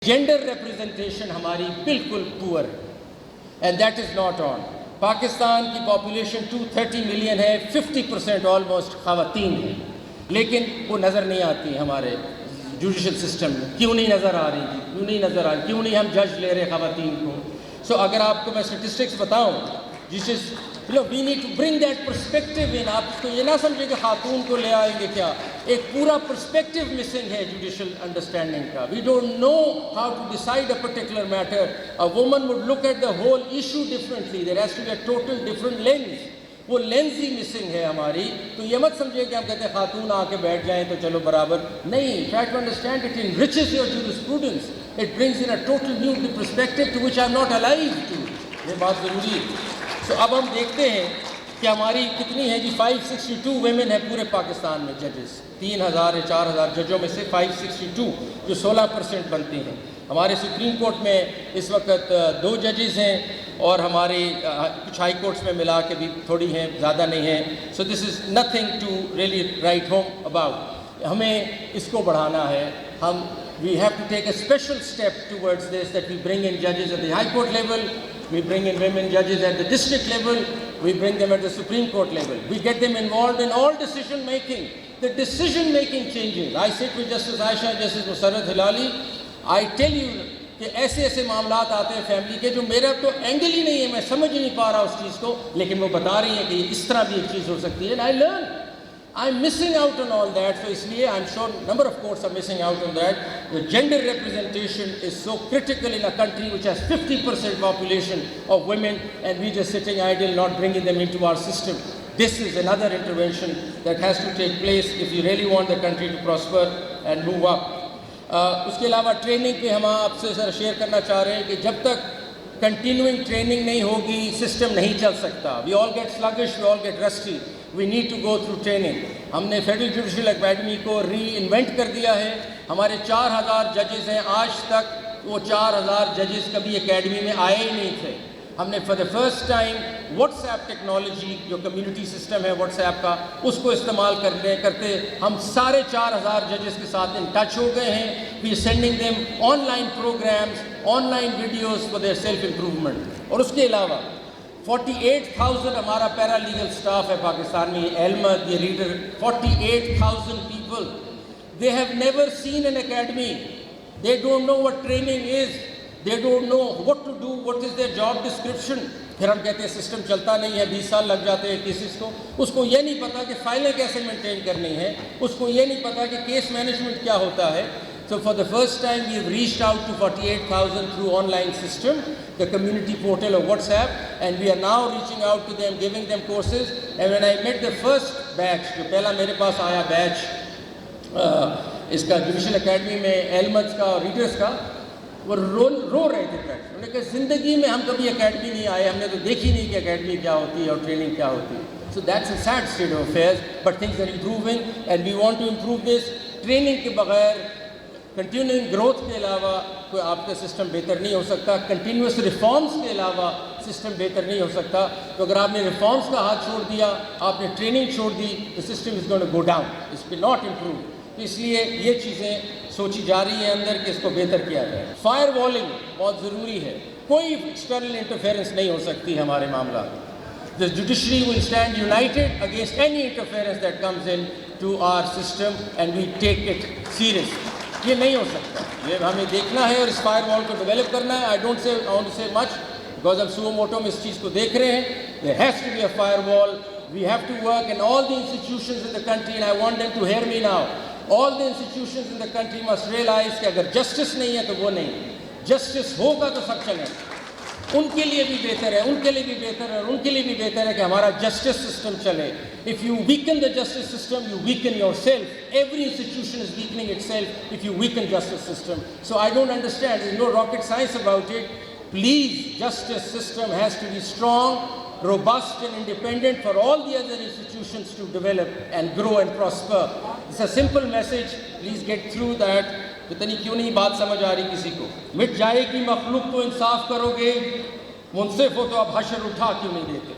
Gender representation हमारी बिल्कुल poor है and that is not on. Pakistan की पॉपुलेशन 230 मिलियन है, 50% ऑलमोस्ट ख़वातीन है, लेकिन वो नज़र नहीं आती हमारे जुडिशल सिस्टम में। क्यों नहीं नज़र आ रही थी, क्यों नहीं नज़र आ रही, क्यों नहीं हम जज ले रहे ख़वातीन को? सो अगर आपको मैं स्टेटिस्टिक्स बताऊँ, this is we need to bring that perspective in. आप तो ये ना समझे कि खातून को ले आएंगे, क्या एक पूरा पर्सपेक्टिव मिसिंग है जुडिशल अंडरस्टैंडिंग का। We don't know how to decide a particular matter. A woman would look at the whole issue differently, there has to be a total different lens. वो लेंस ही मिसिंग है हमारी। तो ये मत समझिए कि हम कहते हैं खातून आके बैठ जाएं तो चलो बराबर नहीं। Try to understand it enriches your jurisprudence, it brings in a total new perspective to which I am not alive to। ये बात ज़रूरी है। तो अब हम देखते हैं कि हमारी कितनी है जी, 562 वेमेन है पूरे पाकिस्तान में जजेस। 3000 या 4000 जजों में से 562 जो 16% बनती हैं। हमारे सुप्रीम कोर्ट में इस वक्त 2 जजेस हैं और हमारे कुछ हाई कोर्ट्स में मिला के भी थोड़ी हैं, ज़्यादा नहीं है। So this is nothing to really write home about. हमें इसको बढ़ाना है। हम we have to take a special step towards this, that we bring in judges at the high court level, we bring in women judges at the district level, we bring them at the Supreme Court level, we get them involved in all decision making. The decision making changes. I sit with Justice Aisha, Justice Musarrat Hilali, I tell you कि ऐसे ऐसे मामलात आते हैं family के जो मेरा तो एंगल ही नहीं है, मैं समझ ही नहीं पा रहा उस चीज़ को, लेकिन वो बता रही हैं कि इस तरह भी एक चीज़ हो सकती है। I learn. I'm missing out on all that, so इसलिए I'm sure number of courts are missing out on that. The gender representation is so critical in a country which has 50% population of women, and we just sitting idle, not bringing them into our system. This is another intervention that has to take place if you really want the country to prosper and move up. उसके अलावा training पे हम आपसे sir share करना चाह रहे हैं कि जब तक कंटिन्यूइंग ट्रेनिंग नहीं होगी सिस्टम नहीं चल सकता। We all get sluggish, we all get rusty, we need to go through training. हमने फेडरल जुडिशल एकेडमी को री इन्वेंट कर दिया है। हमारे 4000 जजेस हैं, आज तक वो 4000 जजेस कभी एकेडमी में आए ही नहीं थे। हमने for the first time WhatsApp technology, जो कम्युनिटी सिस्टम है व्हाट्सएप का, उसको इस्तेमाल करते हम सारे 4000 जजेस के साथ इन टच हो गए हैं। We are sending them online programs, online videos for their self improvement. और उसके अलावा 48,000 हमारा पैरा लीगल स्टाफ है पाकिस्तान में। एलमद, ये reader, 48,000 people, they have never seen an academy, they don't know what training is, they don't know what to do, what is their job description। फिर हम कहते हैं सिस्टम चलता नहीं है, 20 साल लग जाते हैं केसेस को। उसको ये नहीं पता कि फाइलें कैसे मेंटेन करनी है, उसको ये नहीं पता कि केस मैनेजमेंट क्या होता है। So for the first time we have reached out to 48,000 through online system, the community portal of WhatsApp, and we are now reaching out to them, giving them courses। And when I met the first batch, जो पहला मेरे पास आया batch इसका judicial academy में एलमद का और readers का, वो रो रहे थे। उन्होंने कहा ज़िंदगी में हम कभी एकेडमी नहीं आए, हमने तो देखी नहीं कि एकेडमी क्या होती है और ट्रेनिंग क्या होती है। So that's a sad state of affairs, but things are improving and we want to improve this. Training के बगैर, कंटिन्यूइंग ग्रोथ के अलावा कोई आपका सिस्टम बेहतर नहीं हो सकता। कंटिन्यूस रिफॉर्म्स के अलावा सिस्टम बेहतर नहीं हो सकता। तो अगर आपने रिफॉर्म्स का हाथ छोड़ दिया, आपने ट्रेनिंग छोड़ दी, the system is going to go down, it will not improve. तो इसलिए ये चीज़ें सोची जा रही है अंदर कि इसको बेहतर किया जाए। फायर वॉलिंग बहुत ज़रूरी है, कोई एक्सटर्नल इंटरफेरेंस नहीं हो सकती हमारे मामला। The judiciary will stand united against any interference that comes into our system and we take it serious. ये नहीं हो सकता, ये हमें देखना है और इस फायर वॉल को डेवलप करना है। I don't want to say much because हम सुओ मोटो में इस चीज़ को देख रहे हैं। There has to be a firewall. We have to work in all the institutions in the country, and I want them to hear me now. All the institutions in the country must realize कि अगर justice नहीं है तो वो नहीं, justice होगा तो सब चलेगा। उनके लिए भी बेहतर है, उनके लिए भी बेहतर है और उनके लिए भी बेहतर है कि हमारा जस्टिस सिस्टम चले। If you weaken the justice system, you weaken yourself. Every institution is weakening itself if you weaken justice system. So I don't understand. There's no rocket science about it. Please, justice system has to be strong, robust and independent for all the other institutions to develop and grow and prosper। It's a simple message, please get through that। पता नहीं क्यों नहीं बात समझ आ रही किसी को। मिट जाएगी मखलूक तो इंसाफ करोगे, मुनसिफ हो तो आप हशर उठा क्यों नहीं देते।